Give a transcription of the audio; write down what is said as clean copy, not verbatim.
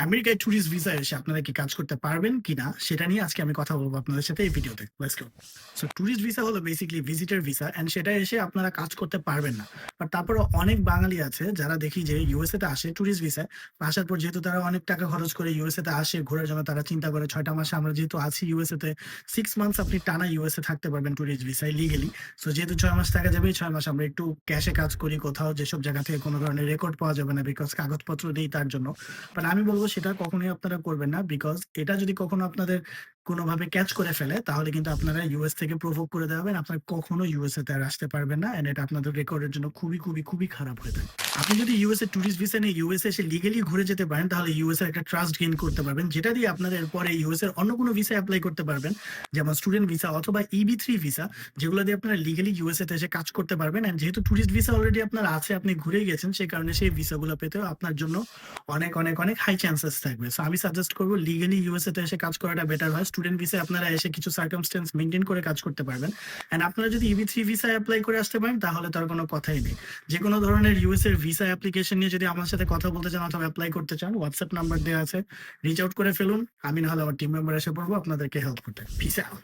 আমেরিকায় tourist visa এসে আপনারা কি কাজ করতে পারবেন কিনা সেটা নিয়ে আজকে আমি কথা বলবো আপনাদের সাথে এই ভিডিওতে। Let's go. So tourist visa হলো বেসিক্যালি ভিজিটর ভিসা এন্ড সেটা এসে আপনারা কাজ করতে পারবেন না। বাট তারপরেও অনেক বাঙালি আছে যারা দেখি যে ইউএসএ তে আসে ট্যুরিস্ট ভিসায়। আসার পর যেহেতু তারা অনেক টাকা খরচ করে ইউএসএ তে আসে ঘোরার জন্য, তারা চিন্তা করে ৬ টা মাসে আমরা যেহেতু আছি ইউএসএ তে 6 মান্থস আপনি টানা ইউএসএ থাকতে পারবেন ট্যুরিস্ট ভিসায় লিগ্যালি। সো যেহেতু ৬ মাস থাকা যাবে, এই ৬ মাস আমরা একটু ক্যাশে কাজ করি কোথাও, যেসব জায়গা থেকে কোনো ধরনের রেকর্ড পাওয়া যাবে না বিকজ কাগজপত্র নেই তার জন্য। বাট আমি বলব সেটা কখনোই আপনারা করবেন না। বিকজ এটা যদি কখনো আপনাদের কোনোভাবে ক্যাচ করে ফেলে তাহলে কিন্তু আপনারা ইউএস থেকে প্রভোগ করে দেওয়া হবেন। আপনারা কখনো ইউএসএ তে আর আসতে পারবেন না। অ্যান্ড এটা আপনাদের রেকর্ডের জন্য খুবই খারাপ হয়ে থাকে। আপনি যদি ইউএসএ টুরিস্ট ভিসা নিয়ে ইউএসএ এসে লিগালি ঘুরে যেতে পারেন তাহলে ইউএসএ একটা ট্রাস্ট গেইন করতে পারবেন, যেটা দিয়ে আপনারা এরপরে ইউএসএ এর অন্য কোনো ভিসা এপ্লাই করতে পারবেন। যেমন স্টুডেন্ট ভিসা অথবা EB3 ভিসা, যেগুলো দিয়ে আপনারা লিগালি ইউএসএ তে এসে কাজ করতে পারবেন। অ্যান্ড যেহেতু টুরিস্ট ভিসা অলরেডি আপনার আছে, আপনি ঘুরেই গেছেন, সেই কারণে সেই ভিসাগুলো পেতেও আপনার জন্য অনেক হাই চান্সেস থাকবে। সো আমি সাজেস্ট করব লিগালি ইউএসএ তে এসে কাজ করাটা বেটার হয়। স্টুডেন্ট ভিসায় আপনারা এসে কিছু সার্কামস্টেন্স মেইনটেইন করে কাজ করতে পারবেন। অ্যান্ড আপনারা যদি EB3 ভিসা এপ্লাই করে আসতে পারেন তাহলে তো আর কোনো কথাই নেই। যেকোনো ধরনের ইউএসএ এর ভিসা অ্যাপ্লিকেশন নিয়ে যদি আমার সাথে কথা বলতে চান অথবা এপ্লাই করতে চান, হোয়াটসঅ্যাপ নাম্বার দেওয়া আছে, রিচ আউট করে ফেলুন। আমি না হলে আমার টিম মেম্বার এসে পড়বো আপনাদেরকে হেল্প করতে। Piece out.